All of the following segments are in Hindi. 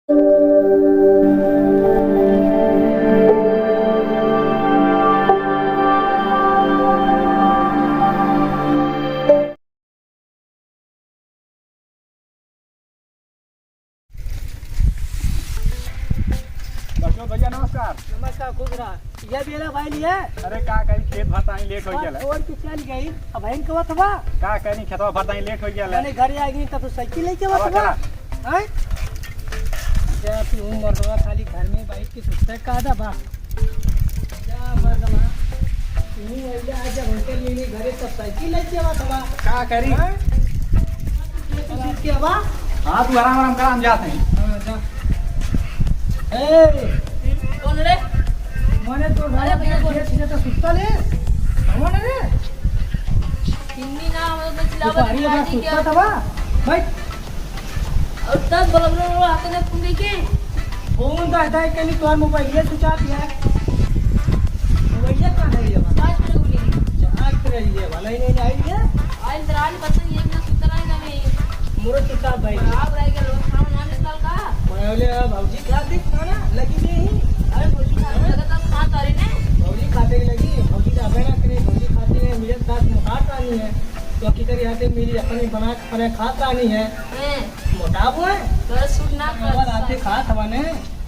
भैया नमस्कार। नमस्कार, खुश रहा। ये बेला भाई लिया। अरे का कहीं खेत भरताई लेट हो गया छोड़ के चल गई। अब भाई कवा थवा का कहीं खेतवा भरताई लेट हो गया मैंने घर आ गई तो साइकिल लेके आवा थवा हैं। क्या तू मर्दवा खाली घर में बैठ के सुस्ता का दा बा जा मर्दवा तू एले आज होटल लेने घरे तो साइकिल लेके आवा थवा का करी के आवा। हां तू आराम आराम कर, हम जाते हैं। हां जा। ए कौन रे? मने तो घरे भैया खेत से तो सुस्ता ले हमने रे हिंदी ना मतलब तो तो चिल्लावत भारी बात नहीं सुस्ता क्या थवा भाई और तब बलबलो आते ने तुम देखे फोन तो हटाए के लिए तोर मोबाइल ये स्विच ऑफ है। मोबाइल कहां है ये बात आज तक बोली चार्ज कर रही है भला ही नहीं आई है। आज दराल पता ये ना सुतरा नहीं हमें मोर चुका भाई आप रह गए लोग खाना ना निकाल का बोले भौजी खा दे खाना लगी नहीं। अरे भोजी खाना लगा तो खा तारे ने भौजी खाते लगी भौजी का बना करे भौजी खाती है मेरे साथ मोटाट आनी है तो की करी आते मेरी अपनी बना के खात आनी है हैं मोटा वो है तो सुन ना और आते खात हवाने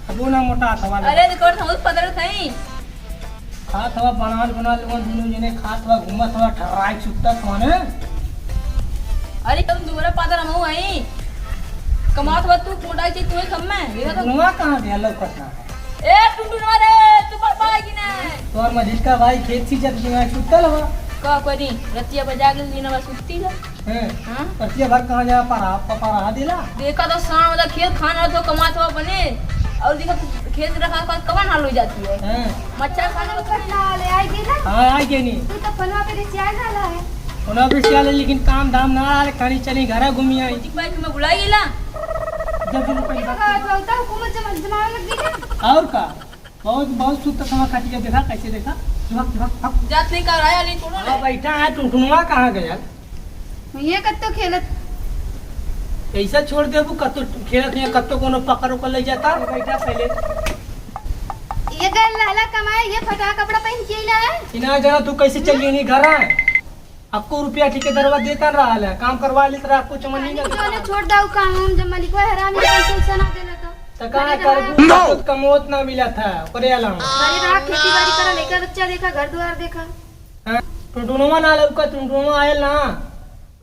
अब ना मोटा हवा अरे रिकॉर्ड हम पता थई खात हवा बना लोगन दोनों जने खात हवा घूमत हवा ठहराई सुत्ता खाने। अरे तुम दूसरा पादर हम आई कमात हुआ तू मोटा चाहिए तू कम में ये तो नुआ कहां गया लौकत ना ए टुंडू मारे तू पर पाएगी ना तोर मजिद का भाई खेत सी जब दिमाग सुतल हवा का कोई रतिया बजा के दिन बस सुत्ती है हैं हां पतिया भर कहां जा परा दिला देखा तो शाम वाला खेत खाना तो कमात हुआ बने और देखा खेत रखा का कवन हाल हो जाती है हैं मच्छर खाने में कटना ले आई थी ना हां आई के नहीं तू तो फलवा पे रिचार्ज डाला है। ओना भी सियाले लेकिन काम धाम ना आले खानी चली घर घूमी आई ठीक भाई तुम्हें बुलाई गेला जब भी पैसा होता हुकूमत जमाने लगी है। और का बहुत बहुत सुत समय काट के देखा कैसे देखा झक जात नहीं कर आया नहीं छोड़ो हां बैठा है टुनटुनवा कहां गया ये कत्तो खेलत ऐसा छोड़ दे वो कत्तो खेलत नहीं कत्तो कोनो पकड़ को ले जाता बैठा पहले ये गल लहला कमाए ये फटा कपड़ा पहन के आइला है। इना जना तू कैसे चली नहीं घर है आपको रुपया ठेकेदारवा देता रहा है काम करवा ले तो आपको चमन नहीं जो ने छोड़ दाऊ काम हम जब मालिक हरामी पैसा उसा ना देला तो तका कर बहुत कमोत ना मिला था करे अलावा सारी रात खेती बाड़ी करा लेकर बच्चा देखा घर द्वार देखा हां टुनटुनवा ना लौका टुनटुनवा आयल ना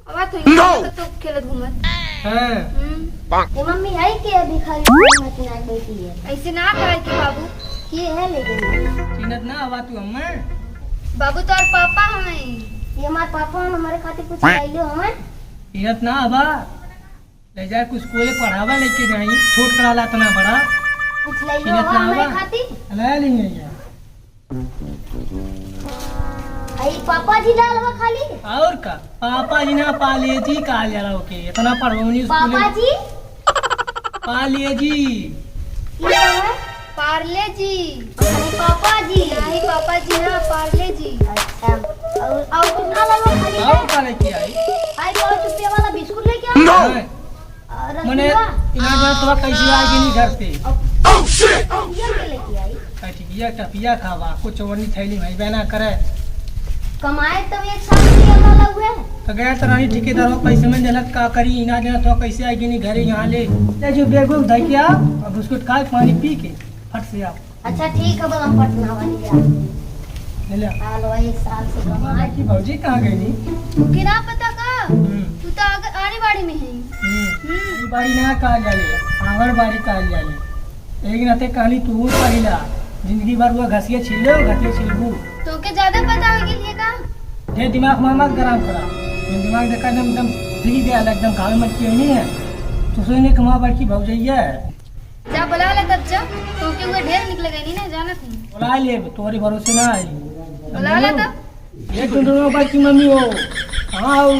अब तो खेलत घूमत हां ये मम्मी है कि अभी खाली मचना बैठी है ऐसे ना करे के बाबू ये है लेकिन चिन्हत ना आवा तू अम्मा बाबू तो और पापा हमें ये हमारे पापा हमारे खाते कुछ लाइलो हमारे चिन्हत ना आवा ले जा कुछ स्कूल पढ़ावा लेके जाई छोट करा ला इतना बड़ा कुछ लाइलो चिन्हत ना हमारे आवा खाती ला लेंगे यार आई पापा जी लाल हवा खाली और का पापा जी ना पाले जी काल जरा ओके इतना पढ़वनी स्कूल पापा जी पाले जी ये है पार्ले जी अरे पापा जी नहीं पापा जी ना पार्ले जी। अच्छा और कुछ ना लालो खाली और का लेके आई आई 100 रुपया वाला बिस्कुट लेके आओ हां मने रसगुल्ला इना जा तो कैसे आएगी नहीं घर से ये के लेके आई ठीक है टपिया खावा कुछ वनी थैली भाई बना करे कमाए तो एक साल रुपया वाला हुए तो गया तो रानी ठेकेदार पैसे में देलक का करी इना जना तो कैसे आएगी नहीं घरे यहाँ ले जो बैग उग धइ के आओ और बिस्कुट खा पानी पी के फट से आओ अच्छा ठीक है बलम पटना वाली ले ले हालो एक साल से कमाए की भौजी कहाँ गई नहीं कि ना पता का तू तो आने बाड़ी में है। ये बाड़ी ना कहा जाले आंगन बाड़ी कहा जाले एक नाते कहानी तू पहिला जिंदगी भर वो घसिया छिलो घसिया छिलबू तो के ज्यादा पता हो गेल ये का ये दिमाग मत गरम करा दिमाग देखा एकदम फ्री गया एकदम काल मत की नहीं है तो सोने कमा बड़की भौजैया जा बुला ले तब जा तो के हुए ढेर निकल गई नहीं ना जाना थी बुला ले तोरी भरोसे ना आई बुला ले तब ये टुंडुनो बड़की मम्मी हो कहाँ हो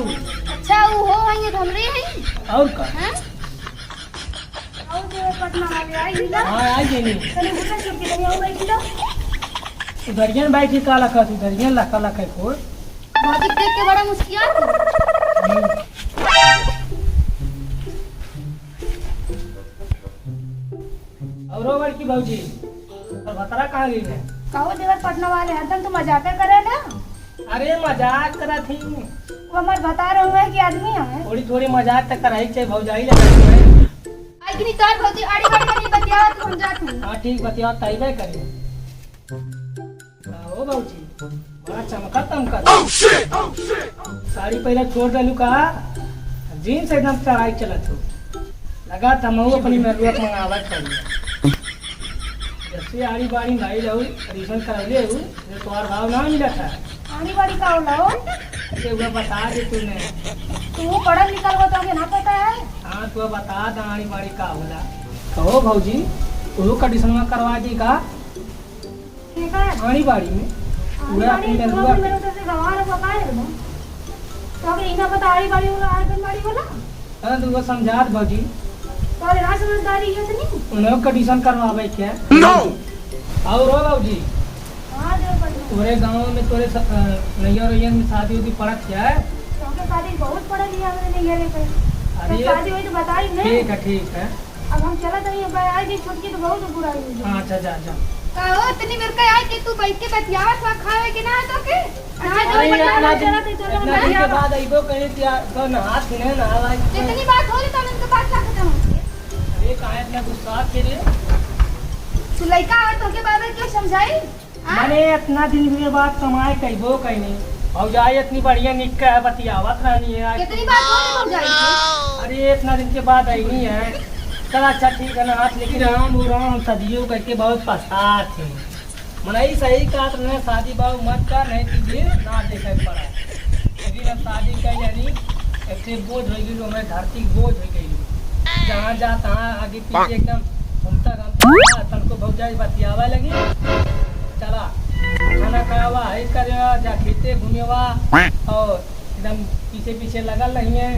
अच्छा वो हो है ये हमरे है और का हैं और जो पटना वाले आई ना हाँ आई गई कने बुला सब के नहीं हो गई किलो उधरियन बैठी काला का उधरियन ला काला का खोर भौजी देख के बड़ा मुस्किया और वो बड़की भौजी और भतरा कहाँ गई है? कहो देवर पटना वाले हरदम तो मजाक करे ना। अरे मजाक करा थी, वो हमार बता रहे हुए कि आदमी है। थोड़ी थोड़ी मजाक तक कराई चाहिए, भौजाई लगा है। आई कि नहीं तार भौजी आड़ी बाड़ी का नहीं बतियावा तो हम जात हूं। हाँ ठीक बतिया ताइबे करिए। ओ भौजी बड़ा चमका तमका साड़ी पहले छोड़ डालू का, जीन्स एकदम चढ़ाई चलत हो लगा तमहू अपनी मरुआ मंगावा चाहिए। जैसे आड़ी बाड़ी भाई जाऊ एडमिशन करवले हूँ तोहार भाव ना मिला था। आड़ी बाड़ी का होला हो? अरे वो बता दे तूने, तू पढ़ल लिखल हो तो ना पता है। हाँ तू बता द आड़ी बाड़ी का होला। कहो भौजी तू कंडीशन करवा दी का ठीक है आड़ी बाड़ी में आड़ी बाड़ी तो मेरे से गवार पकाए हो तो अगर इना पता आड़ी बाड़ी होला आड़ी बाड़ी होला। हाँ तू वो समझा दे भौजी, तो ना समझदारी है नहीं उन्हें कंडीशन करवावे क्या नो। और हो भौजी हां देवर पटना तोरे गांव में तोरे नैया रैया में शादी उदी पड़त क्या है? तो शादी बहुत पढ़ल लिया हमने नहीं ये रे अरे शादी हुई तो बताई नहीं। ठीक है अब हम चला जाइए आई जी छुटकी तो बहुत बुरा हुई। हाँ अच्छा जा जा। कहो इतनी मेरे का आई कि तू बैठ के बतियावा तो खावे कि ना तो के ना जो पटना चला तो चलो इतना दिन के बाद आइबो कहे कि तो नहात कि नहीं नहावा जितनी बात हो तो उनके बात क्या खत्म होती है। अरे काहे इतना गुस्सा के रे? तू लड़का और तो के बारे में क्यों समझाई? मैंने इतना दिन के बाद कमाए कइबो कहीं नहीं और जाए इतनी बढ़िया निक है बतियावत रहनी है। कितनी बात हो जाएगी? अरे इतना दिन के बाद आई नहीं है। चल अच्छा ठीक है ना हाथ लेकिन राम सदियों करके बहुत पछतात थे मनाई सही का तो शादी बाबू मत कर नहीं तुझे ना देखे पड़ा। लेकिन अब शादी कर यानी ऐसे बोझ हो गई हमें धरती बोझ हो गई जहाँ जा तहाँ आगे पीछे एकदम घूमता घूमता तनको बहुत जाए बतियावा लगी। चला खाना खावा है कर जा खेते घूमेवा और एकदम पीछे पीछे लगल रही है।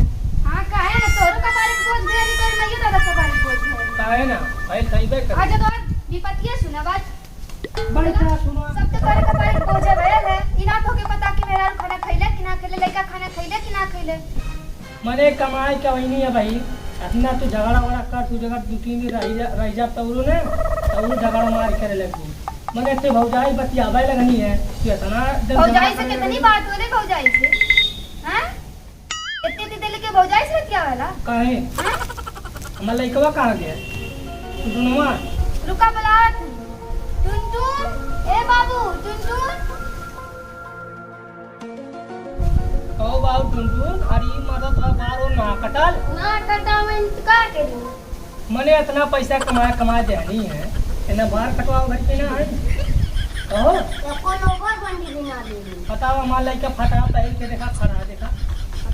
हाँ काहे ना तोरो का बारे बोझ दे नहीं कर नहीं दादा का बारे बोझ है काहे ना भाई सही बे कर अच्छा तो विपत्तियां सुना बात बढ़िया सुनो सब तो तोरे का बारे बोझ है इना तो के पता कि मेरा खाना खइले कि ना खइले लड़का खाना खइले कि ना खइले। मने कमाई का वही नहीं है भाई अपना तू झगड़ा वगड़ा कर तू जगह 2-3 दिन रह जा तौरू ने तौरू झगड़ा मार करे लगू मने ते भौजाई बतियावे लगनी है कि इतना भौजाई से कितनी बात हो रे भौजाई से हैं इतनी दिल के भौजाई से क्या वाला काहे हमर लइकवा कहां गया दुनवा रुका बला टुनटुन ए बाबू टुनटुन ओ बाबू टुनटुन अरे मदद बारो ना कटल ना कटावन का करी मने इतना पैसा कमा देनी है इतना बाहर कटवाओ घर पे ना है कहो कौन ओवर बंडी बना दे बताओ हमार लइका फटा पहन के देखा खड़ा देखा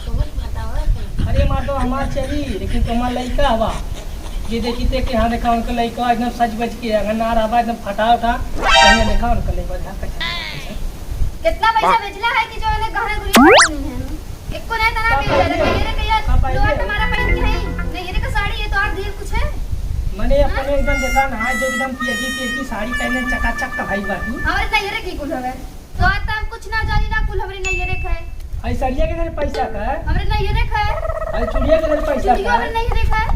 तो मत बताओ। अरे मार तो हमार चली लेकिन तुम्हारा लड़का हवा ये देखी थे कि हाँ देखा उनका लड़का एकदम सच बच के अगर ना रहा एकदम फटा उठा मैंने देखा उनका लड़का कितना पैसा भेजला है कि जो ने गहना गुड़ी नहीं है एक को नहीं तना भेजा रे ये रे कहिया तो तुम्हारा पहन के है नहीं ये रे का साड़ी ये तो और दिल कुछ है मैंने अपने एकदम देखा ना जो एकदम पीएगी साड़ी पहने चकाचक का भाई बाकी हमारे नहीं रे की कुल हवे तो आता हम कुछ ना जानी ना कुल हमरे नहीं रे खाए आई सड़िया के घर पैसा का है हमरे नहीं रे खाए आई चुड़िया के घर पैसा का हमरे नहीं रे खाए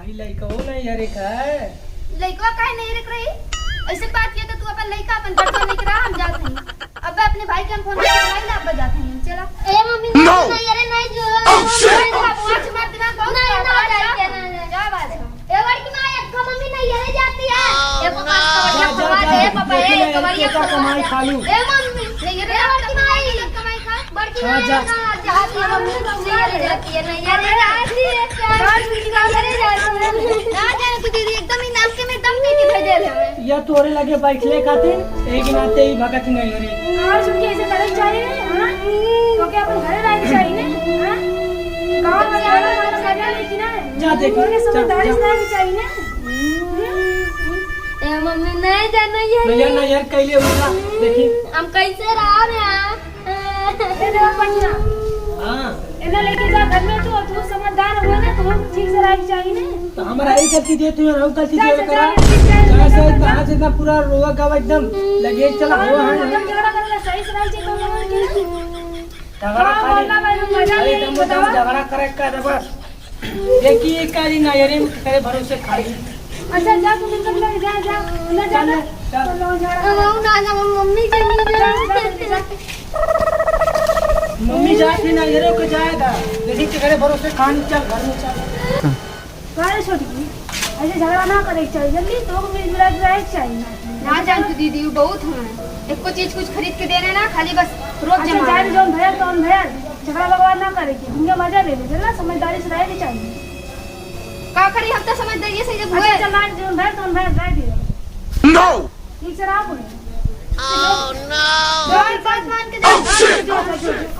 आई लड़का वो नहीं अरे का है लड़का काहे नहीं रख रही ऐसे बात किया तो तू अपन लड़का अपन बड़का नहीं करा हम जाते हैं अब अपने भाई के हम फोन करवाई ना अब जाते हैं चला ए मम्मी नहीं अरे नहीं जो आज मत दिमाग बहुत नहीं ना खराब है। जाए ना क्या बात है ए लड़की ना एक का मम्मी नहीं अरे जाती है ए पापा कवरिया खवा दे पापा ए कवरिया कमाई खा लूं ए मम्मी नहीं रे लड़की ना आई कमाई खा बड़की हाँ, जा। ना जाती है मम्मी नहीं अरे जाती है नहीं अरे जाती है काश की काम करे जाती है ना जाने की दीदी एकदम ही नाम के में दम दे के भेजे रे हमें या तोरे लगे बैठले खातिर एक नाते ही भगत नहीं अरे और सुन के ऐसे करना चाहिए हां तो क्या अपन घरे रहना चाहिए ना हां गांव में रहना मतलब करना लेकिन ना जा देख थोड़ी समझदारी से रहना चाहिए ना ए मम्मी नहीं जाना ये नैयर नैयर कैले उठा देखी हम कैसे रहा रहा ए देवा पटना हां इन्हें लेके जा घर में तू समझदार हुआ ना तो ठीक से रहना चाहिए ना तो हमारा ही गलती दे तू रहू गलती जा, दे जा, करा जा, जा, जा, जहां से जा, कहां से इतना पूरा रोवा गवा एकदम लगे चला हुआ है एकदम झगड़ा करना सही से रहना चाहिए तो झगड़ा हाँ, बोलना भाई, तुम मजा खाली नहीं एकदम बताओ। झगड़ा करे कर बस देखिए काली नैयर में करे भरोसे खाली अच्छा जा तुम निकल ले जा जा ना जा ना मम्मी ना ना मम्मी चाहिए मम्मी जाती ना ये रोक जाएगा लेकिन तेरे भरोसे खान चल घर में चल गाड़ी छोटी ऐसे झगड़ा ना करे चाहिए जल्दी तो मिल मिला के चाहिए ना जान तू दीदी वो बहुत हैं एक को चीज कुछ खरीद के देने ना खाली बस रोज अच्छा जमा जान जोन भैया तोन भैया झगड़ा भगवान ना करेगी घूमने मजा ले ले ना समझदारी से रहनी चाहिए का करी हम तो समझदारी से जब हुए अच्छा चल जोन भैया तोन भैया रह दिए No! ठीक से रहा बोले बात मान के जो